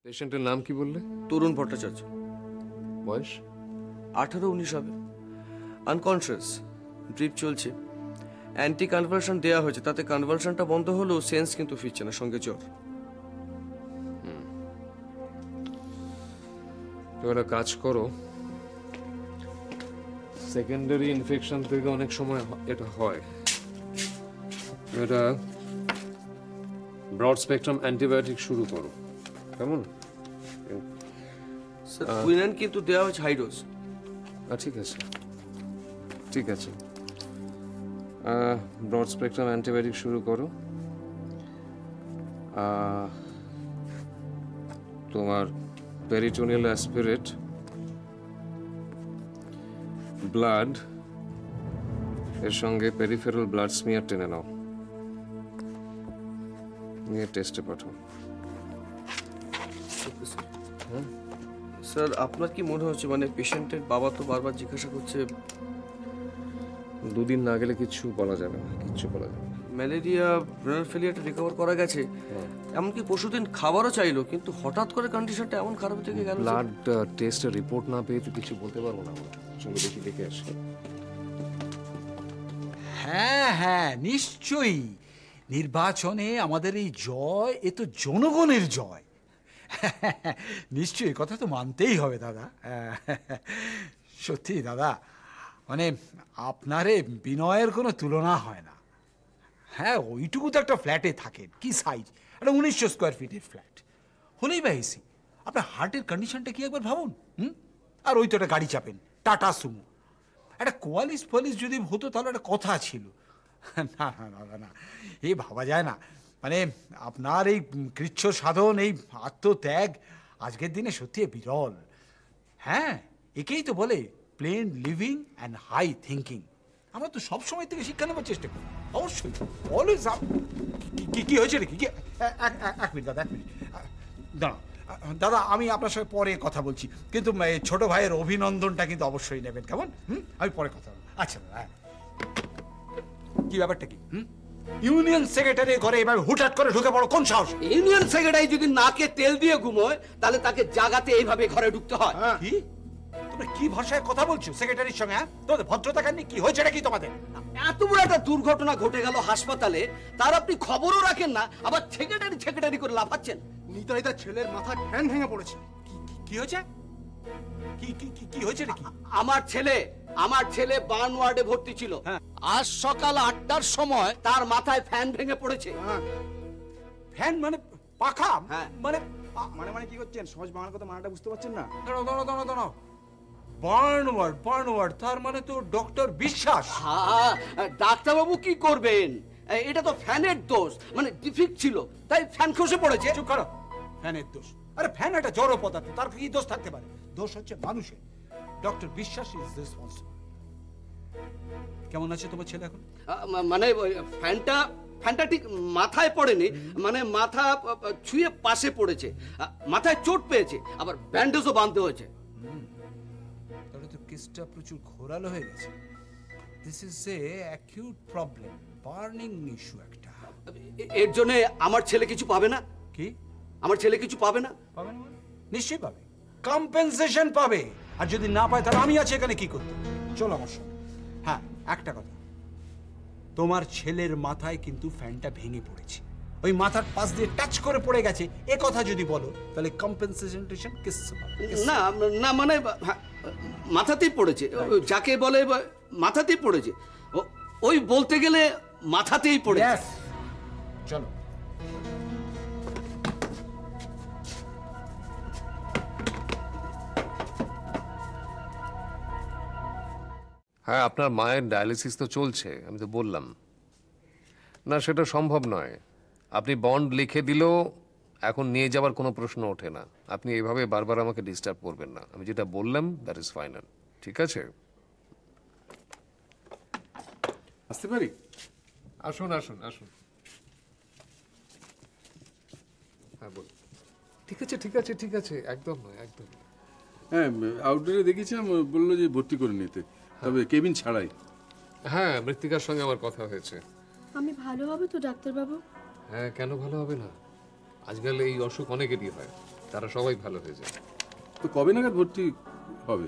পেশেন্টের নাম কি বললে? তরুণ ভট্টাচার্য। বয়স 18-19 হবে। আনকনসিয়াস, ড্রিপ চলছে। অ্যান্টি কনভালশন দেওয়া হয়েছে, তাতে কনভালশনটা বন্ধ হলেও সেন্স কিন্তু ফিরছে না, সঙ্গে জ্বর। এবার কাজ করো, সেকেন্ডারি ইনফেকশন থেকে অনেক সময় এটা হয়। এটা ব্রড স্পেকট্রাম অ্যান্টিবায়োটিক শুরু করো, কেমন? স্যার কুইনাইন কিন্তু দেওয়া হয়েছে হাই ডোজ। ঠিক আছে, ঠিক আছে। ব্রড স্পেকট্রাম অ্যান্টিবায়োটিক শুরু করো। তোমার পেরিটোনিয়াল অ্যাসপিরেট, ব্লাড, এর সঙ্গে পেরিফেরাল ব্লাড স্মিয়ার টেনে নাও, নিয়ে টেস্টে পাঠাও। স্যার আপনার কি মনে হচ্ছে, মানে পেশেন্টের বাবা তো বারবার জিজ্ঞাসা করছে? 2 দিন না গেলে কিছু বলা যাবে না, কিচ্ছু বলা যাবে না। ম্যালেরিয়া, রেনাল ফেলিয়ারটা রিকভার করা গেছে, এমনকি পরশুদিন খাবারও চাইলো, কিন্তু হঠাৎ করে কন্ডিশনটা এমন খারাপ থেকে গেল। ব্লাড টেস্টের রিপোর্ট না পেয়ে তো কিছু বলতে পারবো না। চলো দেখি, দেখে আসি। হ্যাঁ হ্যাঁ, নিশ্চয়ই। নির্বাচনে আমাদের এই জয়, এ তো জনগণের জয়। নিশ্চয়ই, কথা তো মানতেই হবে দাদা। সত্যি দাদা, মানে আপনারে বিনয়ের কোনো তুলনা হয় না। হ্যাঁ, ওইটুকু তো একটা ফ্ল্যাটে থাকেন, কি সাইজ, একটা 1900 স্কোয়ার ফিটের ফ্ল্যাট হলেই বা এসি। আপনার হার্টের কন্ডিশনটা কি একবার ভাবুন। আর ওই তো একটা গাড়ি চাপেন, টাটা সুমো। একটা কোয়ালিস ফলিস যদি হতো তাহলে একটা কথা ছিল। না না না না, এই ভাবা যায় না। মানে আপনার এই কৃচ্ছ সাধন, এই আত্মত্যাগ আজকের দিনে সত্যি বিরল। হ্যাঁ, একেই তো বলে plain living and high thinking. আমরা তো সব সময় থেকে শিক্ষা নেবার চেষ্টা করি, অবশ্যই অলওয়েজ। কি হয়েছে নাকি? এক মিনিট দাদা, 1 মিনিট দাঁড়া। দাদা, আমি আপনার সঙ্গে পরে কথা বলছি, কিন্তু ছোট ভাইয়ের অভিনন্দনটা কিন্তু অবশ্যই নেবেন, কেমন? আমি পরে কথা বলবো। আচ্ছা দাদা। কি ব্যাপারটা কি? ইউনিয়ন সেক্রেটারি ঘরে এভাবে হুটহাট করে ঢুকে পড়ো, কোন সাহস? ইউনিয়ন সেক্রেটারি যদি নাকে তেল দিয়ে ঘুমোয়, তাহলে তাকে জাগাতে এইভাবে ঘরে ঢুকতে হয়। কি? তোমরা কি ভাষায় কথা বলছো সেক্রেটারির সঙ্গে? তোমাদের ভদ্রতা কেন? কি হয়েছে নাকি তোমাদের? এত বড় একটা দুর্ঘটনা ঘটে গেল হাসপাতালে, তার আপনি খবরও রাখেন না, আবার সেক্রেটারি সেক্রেটারি করে লাফাচ্ছেন। নিতাইদা ছেলের মাথায় ফ্যান ভেঙে পড়েছে। কি হয়েছে? কি হয়েছে নাকি? আমার ছেলে বার্ন ওয়ার্ডে ভর্তি ছিল। আজ সকাল 8টার সময় তার মাথায় ফ্যান ভেঙে পড়েছে। ফ্যান মানে পাখা? হ্যাঁ। মানে মানে কি করছেন? সহজ বাংলা কথা মানাটা বুঝতে পারছেন না? দাঁড়াও। বার্ন ওয়ার্ড, তার মানে তো ডক্টর বিশ্বাস। হ্যাঁ, ডাক্তারবাবু কি করবেন? এটা তো ফ্যানের দোষ, মানে ডিফেক্ট ছিল, তাই ফ্যান খসে পড়েছে। চুপ করো। ফ্যানের দোষ? আরে ফ্যান একটা জড় পদার্থ, তার কি দোষ থাকতে পারে? দোষ হচ্ছে মানুষের। ডক্টর বিশ্বাস ইজ রেসপন্সিবল। কেমন আছে তোমার ছেলে এখন? মানে ফ্যানটা ঠিক মাথায় পড়েনি, মানে মাথা ছুঁয়ে পাশে পড়েছে, মাথায় চোট পেয়েছে, আবার ব্যান্ডেজও বাঁধতে হয়েছে। তাহলে তো কেসটা প্রচুর ঘোরালো হয়ে গেছে। This is a acute problem, burning issue একটা। এর জন্য আমার ছেলে কিছু পাবে না? কি? আমার ছেলে কিছু পাবে না? পাবে না? নিশ্চয়ই পাবে, কম্পেনসেশন পাবে। আর যদি না পায় তাহলে আমি আছি এখানে কি করতে। চলো আমার সঙ্গে। হ্যাঁ, একটা কথা, তোমার ছেলের মাথায় কিন্তু ফ্যানটা ভেঙে পড়েছে, ওই মাথার পাশ দিয়ে টাচ করে পড়ে গেছে, এ কথা যদি বলো তাহলে কম্পেনসেশন কেস পাবে। না না, মানে মাথাতেই পড়েছে, যাকে বলে মাথাতেই পড়েছে, ওই বলতে গেলে মাথাতেই পড়েছে। চলো। হ্যাঁ, আপনার মায়ের ডায়ালিসিস তো চলছে, আমি তো বললাম না, সেটা সম্ভব নয়। আপনি বন্ড লিখে দিলেও এখন নিয়ে যাওয়ার কোনো প্রশ্ন ওঠে না। আপনি এভাবে বারবার আমাকে ডিস্টার্ব করবেন না। আমি যেটা বললাম দ্যাট ইজ ফাইনাল, ঠিক আছে? আসতে পারি? আসুন। হ্যাঁ বল। ঠিক আছে, একদম নয়, একদম। হ্যাঁ, আউটডোরে দেখেছিলাম, বললো যে ভর্তি করে নিতে, তবে কেবিন ছাড়াই। হ্যাঁ, মৃত্তিকার সঙ্গে আমার কথা হয়েছে। আমি ভালো হবে তো ডাক্তারবাবু? হ্যাঁ, কেন ভালো হবে না? আজকাল এই অসুখ অনেকেরই হয়। তারা সবাই ভালো হয়ে যাবে। তো কবে নাগাদ ভর্তি হবে?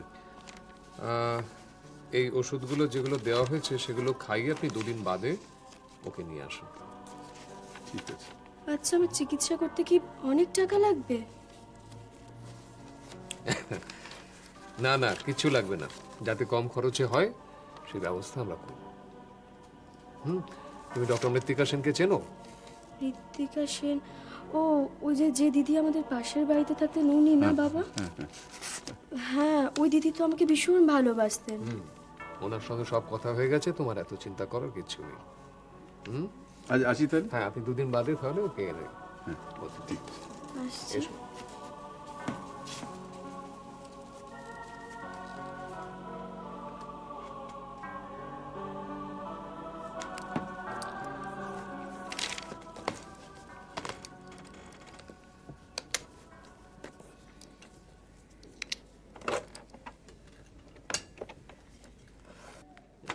এই ওষুধগুলো যেগুলো দেওয়া হয়েছে সেগুলো খাইয়ে আপনি 2 দিন বাদে ওকে নিয়ে আসুন। ঠিক আছে। আচ্ছা, আমার চিকিৎসা করতে কি অনেক টাকা লাগবে? না না, কিচ্ছু লাগবে না, যাতে কম খরচে হয় সেই ব্যবস্থা আমরা করব। তুমি ডক্টর মৃত্তিকা সেনকে চেনো? ঋত্বিকা সেন? ও, ওই যে দিদি আমাদের পাশের বাড়িতে থাকতেন, উনি না বাবা? হ্যাঁ, ওই দিদি তো আমাকে ভীষণ ভালোবাসতেন। ওনার সঙ্গে সব কথা হয়ে গেছে, তোমার এত চিন্তা করার কিছু নেই। আজ আসি তাহলে? হ্যাঁ, আপনি 2 দিন বাদে তাহলে ওকে এনে। ঠিক আছে। আসছি। এসো।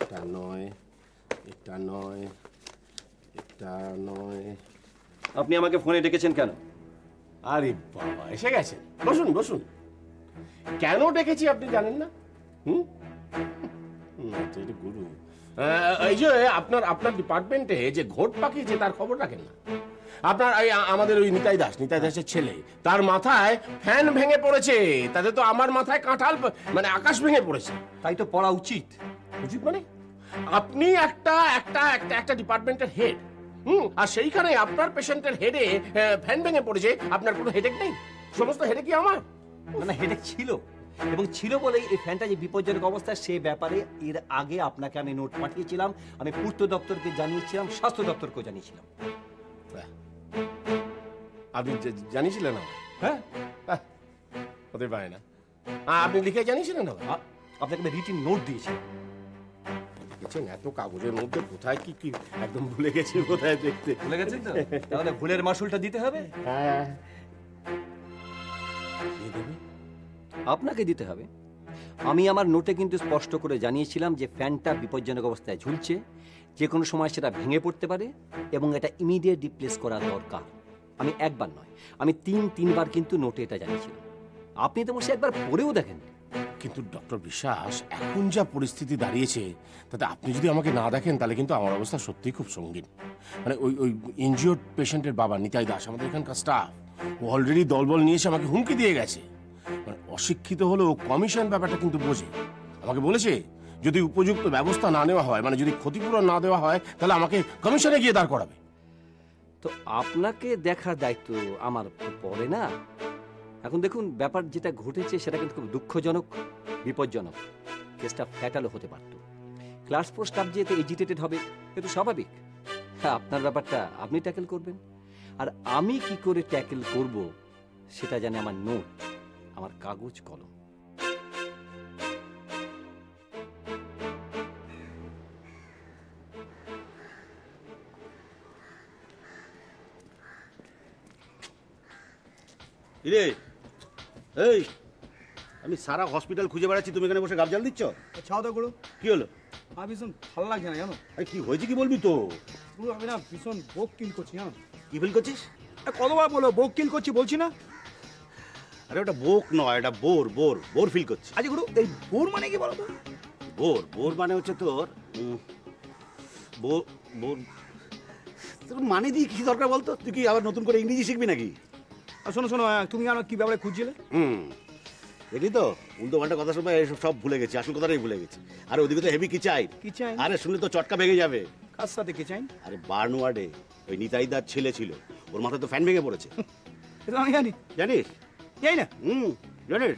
এটা নয়, এটা নয়, এটা নয়। আপনি আমাকে ফোনে ডেকেছেন কেন? আরে বাবা, এসে গেছেন, বসুন বসুন। কেন ডেকেছি আপনি জানেন না? গুরু, এই যে আপনার ডিপার্টমেন্টে যে ঘোট পাকিয়েছে তার খবর রাখেন না? আপনার আমাদের ওই নিতাই দাসের ছেলে, তার মাথায় ফ্যান ভেঙে পড়েছে। তাতে তো আমার মাথায় কাঁঠাল মানে আকাশ ভেঙে পড়েছে। তাই তো পড়া উচিত। উচিত মানে? আপনি একটা ডিপার্টমেন্টের হেড, আর সেইখানে আপনার পেশেন্টের হেডে ফ্যান ভেঙে পড়েছে। আপনার কোনো হেডেক নেই? সমস্ত হেডেক কি আমার? মানে হেডেক ছিল, এবং ছিল বলেই এই ফ্যানটা যে বিপজ্জনক অবস্থা সে ব্যাপারে এর আগে আপনাকে আমি নোট পাঠিয়েছিলাম। আমি পূর্ত দপ্তরকে জানিয়েছিলাম, স্বাস্থ্য দপ্তরকেও জানিয়েছিলাম। আপনি জানিয়েছিলেন আমার? হ্যাঁ, হতে পারে না। আপনি লিখে জানিয়েছিলেন আমার? আপনাকে আমি রিটিন নোট দিয়েছি। লিখেছেন এত কাগজের মধ্যে, কোথায় কি কি একদম ভুলে গেছি, কোথায় দেখতে ভুলে গেছেন তো? তাহলে ভুলের মাসুলটা দিতে হবে। হ্যাঁ, আপনাকে দিতে হবে। আমি আমার নোটে কিন্তু স্পষ্ট করে জানিয়েছিলাম যে ফ্যানটা বিপজ্জনক অবস্থায় ঝুলছে, যে কোনো সময় সেটা ভেঙে পড়তে পারে এবং এটা ইমিডিয়েট রিপ্লেস করা দরকার। আমি একবার নয়, আমি 3বার কিন্তু নোটে এটা জানিয়েছিলাম। আপনি তো মনে একবার পড়েও দেখেন। কিন্তু ডক্টর বিশ্বাস, এখন যা পরিস্থিতি দাঁড়িয়েছে তাতে আপনি যদি আমাকে না দেখেন তাহলে কিন্তু আমার অবস্থা সত্যিই খুব সঙ্গীন। মানে ওই ইনজিওর্ড পেশেন্টের বাবা নিতাই দাস, আমাদের এখানকার স্টাফ, ও অলরেডি দলবল নিয়েছে, আমাকে হুমকি দিয়ে গেছে। মানে অশিক্ষিত হলেও কমিশন ব্যাপারটা কিন্তু বোঝে। আমাকে বলেছে যদি উপযুক্ত ব্যবস্থা না নেওয়া হয়, মানে যদি ক্ষতিপূরণ না দেওয়া হয়, তাহলে আমাকে কমিশনে গিয়ে দাঁড় করাবে। তো আপনাকে দেখার দায়িত্ব আমার পড়ে না? এখন দেখুন, ব্যাপার যেটা ঘটেছে সেটা কিন্তু খুব দুঃখজনক, বিপজ্জনক। কেসটা ফ্যাটালও হতে পারত। ক্লাস 4 স্টাফ যেতে এজিটেটেড হবে, এটা স্বাভাবিক। হ্যাঁ, আপনার ব্যাপারটা আপনি ট্যাকেল করবেন, আর আমি কি করে ট্যাকেল করব সেটা জানে আমার নোট, আমার কাগজ কলম। রে এই, আমি সারা হসপিটাল খুঁজে বেড়াচ্ছি, তুমি এখানে বসে গাবজাল দিচ্ছ? ছাও তো গুরু, কি হলো? আমার ভীষণ ভালো লাগছে না জানো। আরে কি হয়েছে কি বলবি তো? গুরু, আমি না ভীষণ বোক কিল করছি জানো। কি ফিল করছিস? কতবার বলো বোক কিল করছি, বলছি না? আরে ওটা বোক নয়, এটা বোর বোর বোর ফিল করছি। আচ্ছা গুরু, এই বোর মানে কি বলো তো? বোর বোর মানে হচ্ছে তোর বোর বোর তোর মানে দিয়ে কি দরকার বলতো? তুই কি আবার নতুন করে ইংরেজি শিখবি নাকি? আর শোনো শোনো, তুমি জানো কি ব্যাপারে খুঁজছিলে? দেখলি তো, উল্টো পাল্টা কথা শুনবে, এসব সব ভুলে গেছি, আসল কথাটাই ভুলে গেছি। আরে ওদিকে তো হেভি কি চাই। কি চাই? আরে শুনলে তো চটকা ভেঙে যাবে। কার সাথে কি চাই? আরে বার্নওয়ার্ডে ওই নিতাইদার ছেলে ছিল, ওর মাথায় তো ফ্যান ভেঙে পড়েছে। এটা আমি জানি। জানিস? জানি না। জানিস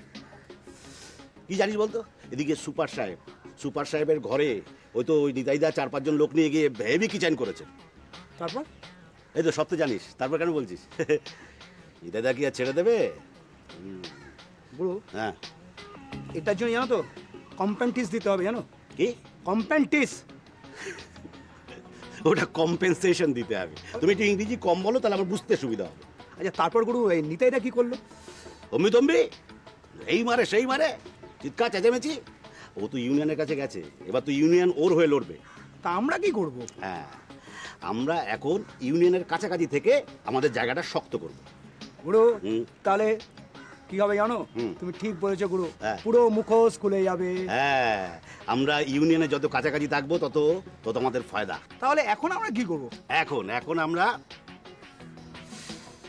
কি জানিস বলতো? এদিকে সুপার সাহেবের ঘরে ওই তো ওই নিতাইদা 4-5 জন লোক নিয়ে গিয়ে হেভি কিচেন করেছে। তারপর? এই তো সব তো জানিস, তারপর কেন বলছিস? নিতাইদা কি আর ছেড়ে দেবে? গুরু, হ্যাঁ, এটার জন্য জানো তো কম্পেন্টিস দিতে হবে, জানো? কি কম্পেন্টিস? ওটা কম্পেনসেশন দিতে হবে। তুমি একটু ইংরেজি কম বলো, তাহলে আমার বুঝতে সুবিধা হবে। আচ্ছা তারপর গুরু, এই নিতাইটা কি করলো? অম্বি এই মারে সেই মারে, চিৎকার চেঁচামেচি। ও তো ইউনিয়নের কাছে গেছে, এবার তো ইউনিয়ন ওর হয়ে লড়বে। তা আমরা কি করব? হ্যাঁ, আমরা এখন ইউনিয়নের কাছাকাছি থেকে আমাদের জায়গাটা শক্ত করব। গুরু, তাহলে কি হবে জানো? তুমি ঠিক বলেছো গুরু, হ্যাঁ। পুরো মুখোশ খুলে যাবে। হ্যাঁ, আমরা ইউনিয়নে যত কাছাকাছি থাকবো তত তত আমাদের ফায়দা। তাহলে এখন আমরা কি করবো? এখন আমরা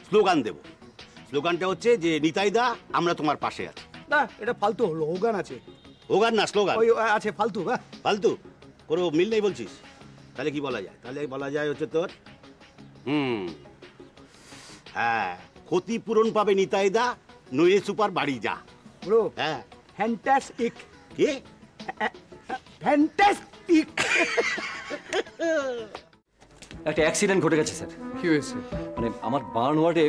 স্লোগান দেব। স্লোগানটা হচ্ছে যে নিতাইদা আমরা তোমার পাশে আছি। না, এটা ফালতু হলো, ওগান আছে। ওগান না, স্লোগান। ওই আছে ফালতু। ফালতু কোনো মিল নেই বলছিস? তাহলে কি বলা যায়? তাহলে বলা যায় হচ্ছে তোর হ্যাঁ, ক্ষতিপূরণ পাবে নিতাইদা, নইলে সুপার বাড়ি যা। ব্রো, হ্যাঁ, ফ্যান্টাস্টিক। কি ফ্যান্টাস্টিক। একটা অ্যাক্সিডেন্ট ঘটে গেছে স্যার। কি হয়েছে? মানে আমার বার্ন ওয়ার্ডে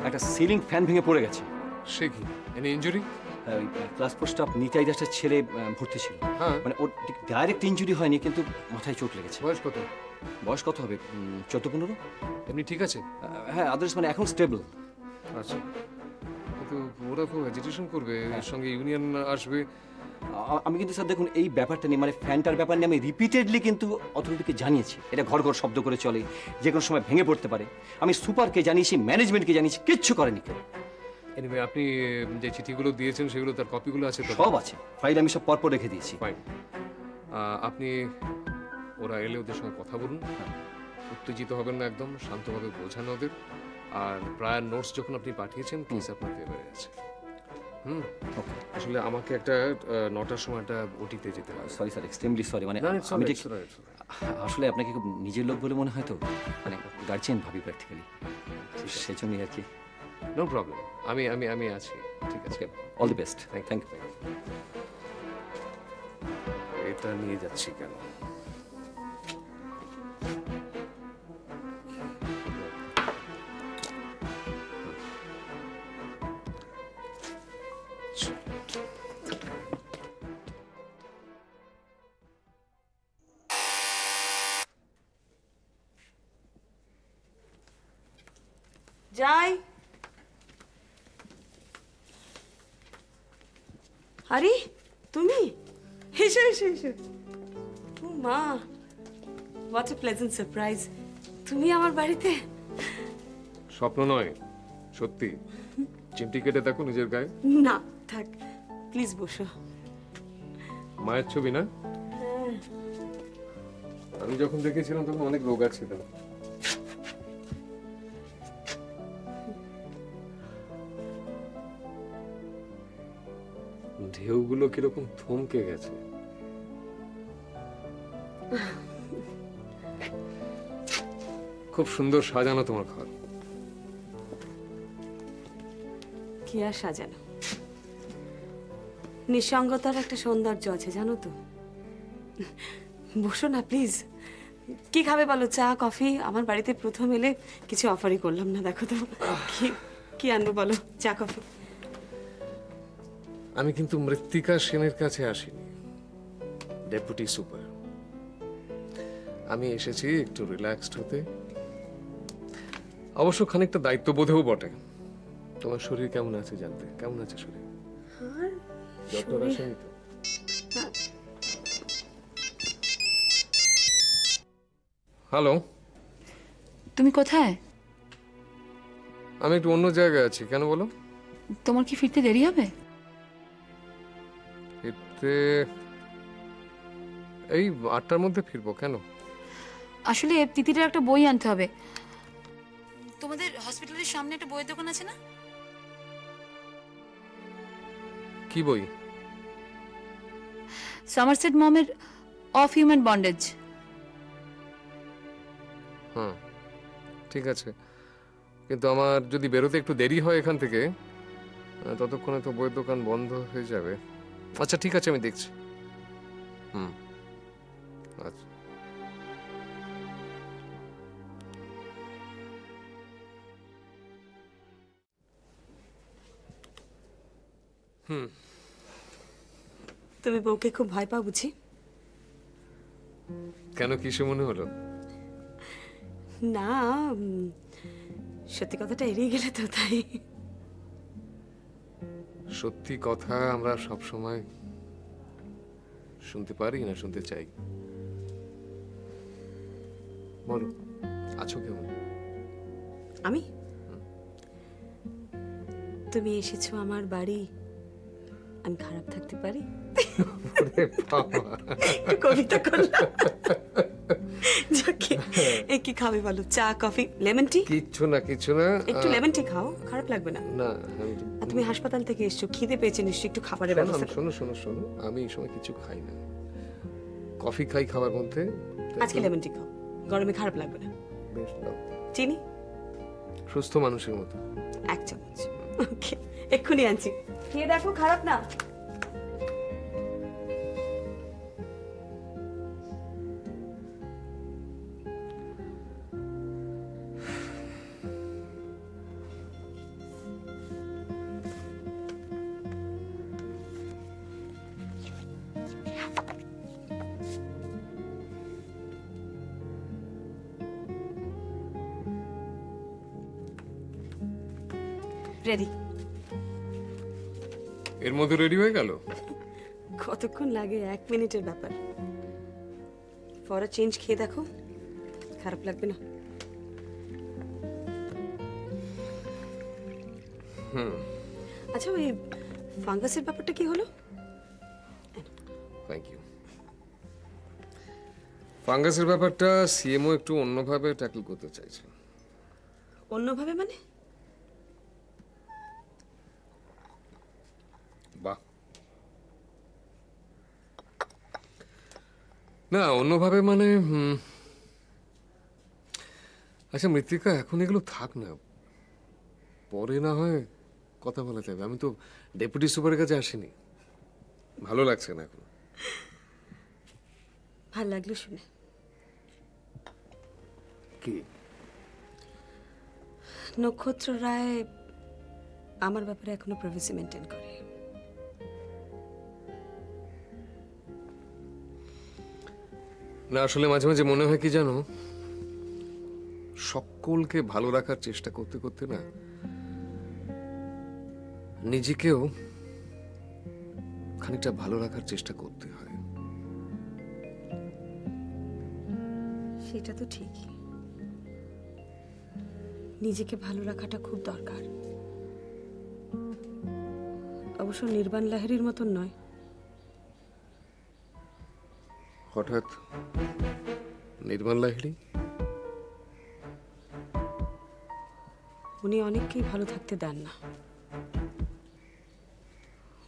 একটা সিলিং ফ্যান ভেঙে পড়ে গেছে। সে কি? Any injury? ওই ক্লাস ফোর স্টাফ নিতাই দাসের ছেলে ভর্তি ছিল। হ্যাঁ। মানে ওর ডাইরেক্ট ইনজুরি হয়নি, কিন্তু মাথায় চোট লেগেছে। বয়স কত? বয়স কত হবে? 14-15। এমনি ঠিক আছে? হ্যাঁ, আদার্স মানে এখন স্টেবল। আচ্ছা, কিন্তু ওরা তো এজিটেশন করবে, এর সঙ্গে ইউনিয়ন আসবে। আমি কিন্তু স্যার দেখুন, এই ব্যাপারটা নিয়ে মানে ফ্যানটার ব্যাপার নিয়ে আমি রিপিটেডলি কিন্তু অথরিটিকে জানিয়েছি। এটা ঘর ঘর শব্দ করে চলে, যে কোনো সময় ভেঙে পড়তে পারে। আমি সুপারকে জানিয়েছি, ম্যানেজমেন্টকে জানিয়েছি, কিচ্ছু করেনি কেউ। এনিওয়ে, আপনি যে চিঠিগুলো দিয়েছেন সেগুলো তার কপিগুলো আছে তো? সব আছে, ফাইল আমি সব পরপর রেখে দিয়েছি। ফাইন। আপনি ওরা এলে ওদের সঙ্গে কথা বলুন, উত্তেজিত হবেন না, একদম শান্তভাবে বোঝান ওদের। আর প্রায় নোটস যখন আপনি পাঠিয়েছেন, প্লিজ আপনার ফেভারে আছে। আসলে আমাকে একটা 9টার সময় একটা ওটিতে যেতে হবে। Sorry sir, extremely sorry. মানে আমি ঠিক আসলে আপনাকে খুব নিজের লোক বলে মনে হয় তো, মানে গার্জিয়ান ভাবি প্র্যাকটিক্যালি, সেই জন্যই আর কি। নো প্রবলেম, আমি আমি আমি আছি, ঠিক আছে। All the best. Thank you. এটা নিয়ে যাচ্ছি কেন? যাই। আরে তুমি এসো এসো এসো। ও মা, হোয়াট এ প্লেজেন্ট সারপ্রাইজ। তুমি আমার বাড়িতে? স্বপ্ন নয়, সত্যি। চিমটি কেটে দেখো নিজের গায়ে। না থাক, প্লিজ বসো। মায়ের ছবি না? আমি যখন দেখেছিলাম তখন অনেক রোগা ছিল। ঢেউগুলো কিরকম থমকে গেছে। খুব সুন্দর সাজানো তোমার ঘর। কি আর সাজানো, নিঃসঙ্গতার একটা সৌন্দর্য আছে জানো তো। বসো না প্লিজ। কি খাবে বলো? চা, কফি? আমার বাড়িতে প্রথম এলে কিছু অফারই করলাম না, দেখো তো কি আনবো বলো? চা, কফি? আমি কিন্তু মৃত্তিকা সেনের কাছে আসিনি, ডেপুটি সুপার। আমি এসেছি একটু রিল্যাক্সড হতে, অবশ্য খানিকটা দায়িত্ববোধেও বটে। তোমার শরীর কেমন আছে জানতে। কেমন আছে শরীর? ডক্টর আসেনি তো? হ্যালো, তুমি কোথায়? আমি একটু অন্য জায়গায় আছি। কেন বলো? তোমার কি ফিরতে দেরি হবে? ফিরতে এই 8টার মধ্যে ফিরবো। কেন? আসলে তিতিরের একটা বই আনতে হবে। তোমাদের হসপিটালের সামনে একটা বইয়ের দোকান আছে না? কি বই? সমারসেট মমের অফ হিউম্যান বন্ডেজ। হ্যাঁ, ঠিক আছে, কিন্তু আমার যদি বেরোতে একটু দেরি হয় এখান থেকে, ততক্ষণে তো বইয়ের দোকান বন্ধ হয়ে যাবে। আচ্ছা ঠিক আছে, আমি দেখছি। আচ্ছা। তুমি বউকে খুব ভয় পাও বুঝি? কেন, কিসে মনে হলো? না, সত্যি কথাটা এড়িয়ে গেলে তো, তাই। সত্যি কথা আমরা সব সময় শুনতে পারি না শুনতে চাই? বলো, আছো কেমন? আমি তুমি এসেছো আমার বাড়ি, আমি খারাপ থাকতে পারি? একটু কবিতা করলাম। যাকে কি খাবে বলো, চা কফি লেমন টি? কিচ্ছু না কিচ্ছু না, একটু লেমন টি খাও, খারাপ লাগবে না। না আর তুমি হাসপাতাল থেকে এসছো, খিদে পেয়েছে নিশ্চয়ই, একটু খাবারের ব্যবস্থা। শোনো শোনো শোনো, আমি এই সময় কিছু খাই না, কফি খাই খাবার মধ্যে। আজকে লেমন টি খাও, গরমে খারাপ লাগবে না। বেশ দাও। চিনি? সুস্থ মানুষের মতো 1 চামচ। ওকে, এক্ষুনি আনছি, খেয়ে দেখো, খারাপ না। রেডি। এর মধ্যে রেডি হয়ে গেল? কতক্ষণ লাগে? 1 মিনিটের ব্যাপার। ফর আ চেঞ্জ খেয়ে দেখো, খারাপ লাগবে না। আচ্ছা, ওই ফাঙ্গাসের ব্যাপারটা কি হলো? Thank you. ফাঙ্গাসের ব্যাপারটা সিএমও একটু অন্যভাবে ট্যাকল করতে চাইছে। অন্যভাবে মানে? বাহ, না অন্যভাবে মানে আচ্ছা মৃত্তিকা, এখন এগুলো থাক না, পরে না হয় কথা বলা যাবে। আমি তো ডেপুটি সুপারের কাছে আসিনি, ভালো লাগছে না এখন। ভাল লাগলো শুনে। কি? নক্ষত্র রায় আমার ব্যাপারে এখনো প্রাইভেসি মেনটেন করে। না আসলে মাঝে মাঝে মনে হয় কি জানো, সকলকে ভালো রাখার চেষ্টা করতে করতে না নিজেকেও খানিকটা ভালো রাখার চেষ্টা করতে হয়। সেটা তো ঠিকই, নিজেকে ভালো রাখাটা খুব দরকার। অবশ্য নির্বাণ লাহিড়ীর মতন নয়। হঠাৎ নির্বাণ লাহিড়ী? উনি অনেককেই ভালো থাকতে দেন না।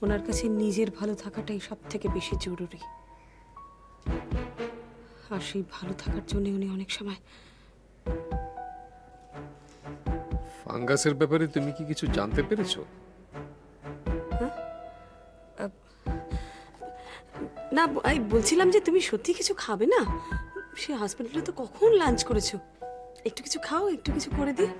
ওনার কাছে নিজের ভালো থাকাটাই সব থেকে বেশি জরুরি। আর সেই ভালো থাকার জন্য উনি অনেক সময়। ফাঙ্গাসের ব্যাপারে তুমি কি কিছু জানতে পেরেছো? না, আমি বলছিলাম যে তুমি সত্যি কিছু খাবে না? সে হসপিটালে তো কখন লাঞ্চ করেছো, একটু কিছু খাও, একটু কিছু করে দিই।